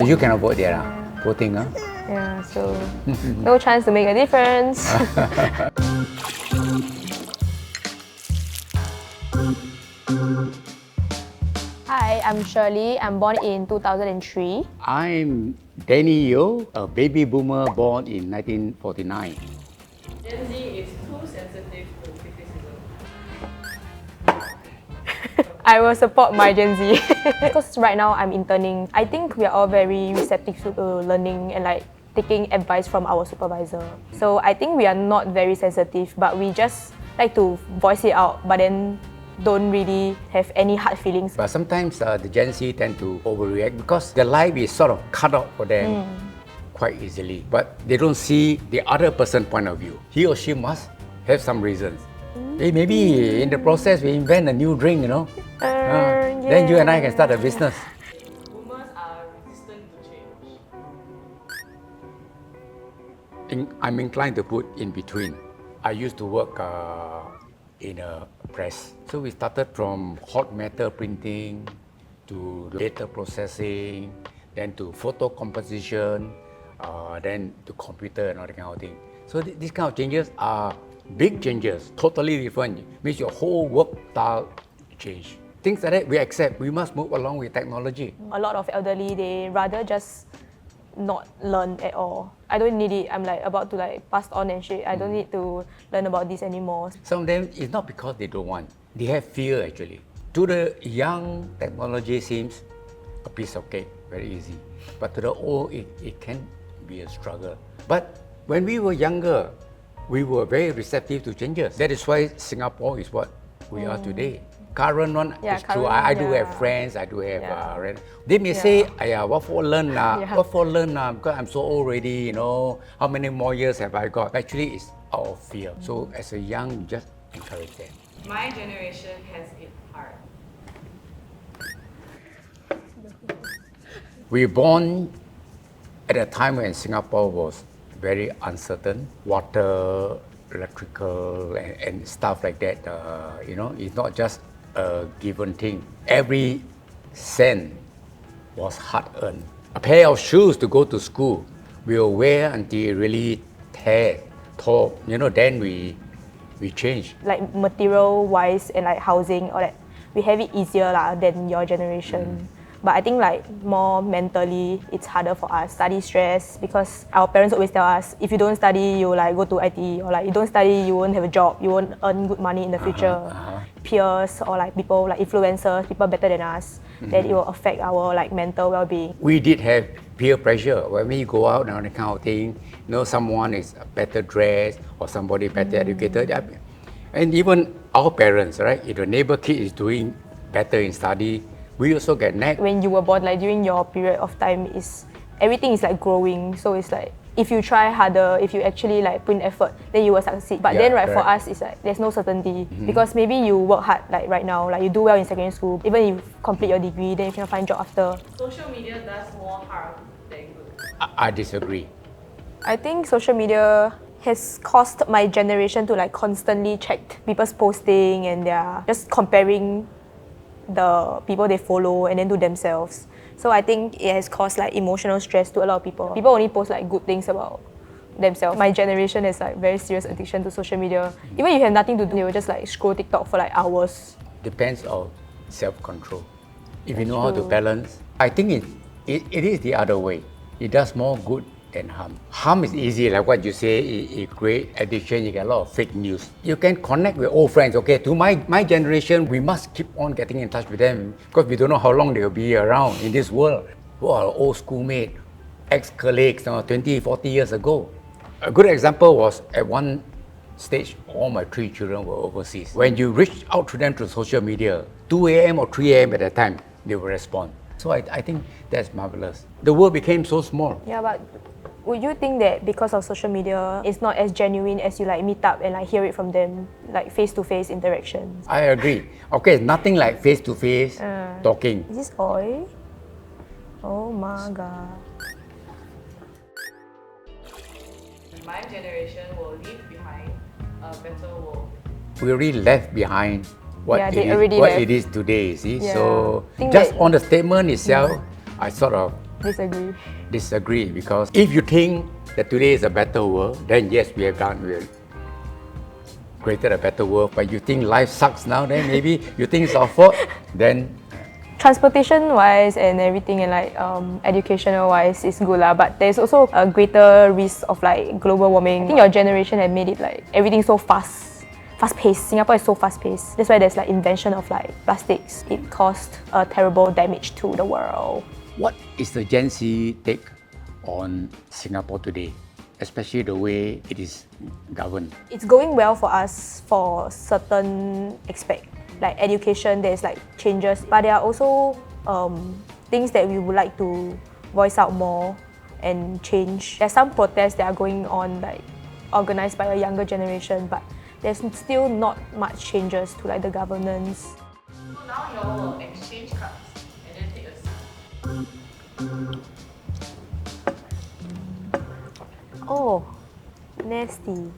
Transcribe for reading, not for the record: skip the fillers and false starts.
you cannot vote there, poor thing, huh? Yeah, so no chance to make a difference. Hi, I'm Shirley. I'm born in 2003. I'm Danny Yo, a baby boomer born in 1949. Gen Z is too sensitive to criticism. I will support my Gen Z. Because right now I'm interning. I think we are all very receptive to learning and like taking advice from our supervisor. So I think we are not very sensitive, but we just like to voice it out, but then don't really have any hard feelings. But sometimes the Gen Z tend to overreact because their life is sort of cut out for them quite easily. But they don't see the other person's point of view. He or she must have some reasons. Hey, maybe in the process we invent a new drink, Then you and I can start a business. Boomers are resistant to change. I'm inclined to put in between. I used to work in a press. So we started from hot metal printing to data processing, then to photo composition, then to computer and all that kind of thing. So these kind of changes are big changes, totally different. Means your whole work style change. Things like that we accept. We must move along with technology. A lot of elderly, they rather just not learn at all. I don't need it. I'm like about to like pass on and shit. I don't need to learn about this anymore. Some of them, it's not because they don't want. They have fear actually. To the young, technology seems a piece of cake, very easy. But to the old, it can be a struggle. But when we were younger, we were very receptive to changes. That is why Singapore is what we are today. Current one is true. I do have friends, I do have they may say, what for learn what for learn because I'm so old already, how many more years have I got? Actually, it's out of fear. So as a young, you just encourage them. My generation has it hard. We were born at a time when Singapore was very uncertain. Water, electrical, and stuff like that. It's not just a given thing. Every cent was hard-earned. A pair of shoes to go to school, we will wear until it really tore. Then we change. Like material-wise and like housing, or that we have it easier than your generation. But I think like more mentally, it's harder for us. Study stress, because our parents always tell us, if you don't study, you like go to IT, or like you don't study, you won't have a job, you won't earn good money in the future. Peers or like people like influencers, people better than us, that it will affect our like mental well-being. We did have peer pressure when we go out and all that kind of thing. Someone is better dressed or somebody better educated, and even our parents, right? If the neighbor kid is doing better in study, we also get nagged. When you were born, like during your period of time, everything is like growing. So it's like if you try harder, if you actually like put in effort, then you will succeed. But then for us, it's like there's no certainty because maybe you work hard like right now, like you do well in secondary school, even if you complete your degree, then you cannot find job after. Social media does more harm than good. I disagree. I think social media has caused my generation to like constantly check people's posting and they're just comparing the people they follow and then to themselves. So I think it has caused like emotional stress to a lot of people. People only post like good things about themselves. My generation has like very serious addiction to social media. Even if you have nothing to do, they will just like scroll TikTok for like hours. Depends on self-control. If you know how to balance, I think it is the other way. It does more good than harm. Harm is easy, like what you say, it creates addiction, you get a lot of fake news. You can connect with old friends, okay? To my generation, we must keep on getting in touch with them because we don't know how long they'll be around in this world. Who are old schoolmates, ex-colleagues, 20, 40 years ago. A good example was at one stage, all my 3 children were overseas. When you reach out to them through social media, 2 a.m. or 3 a.m. at that time, they will respond. So I think that's marvelous. The world became so small. Yeah, but would you think that because of social media, it's not as genuine as you like meet up and like hear it from them, like face-to-face interactions? I agree. Okay, nothing like face-to-face talking. Is this oil? Oh my god. My generation will leave behind a better world. We already left behind what, it is today, see? Yeah. So just on the statement itself, I sort of Disagree. Disagree, because if you think that today is a better world, then yes, we have created a better world. But you think life sucks now, then maybe you think it's our fault, then Transportation wise and everything, and like educational wise is good lah, but there's also a greater risk of like global warming. I think your generation had made it like everything so fast paced. Singapore is so fast paced. That's why there's like invention of like plastics. It caused a terrible damage to the world. what is the Gen Z take on Singapore today, especially the way it is governed? It's going well for us for certain aspect. Like education, there's like changes, but there are also things that we would like to voice out more and change. There's some protests that are going on, like organized by a younger generation, but there's still not much changes to like the governance. So now you all will exchange cards and then take a seat. Oh, nasty.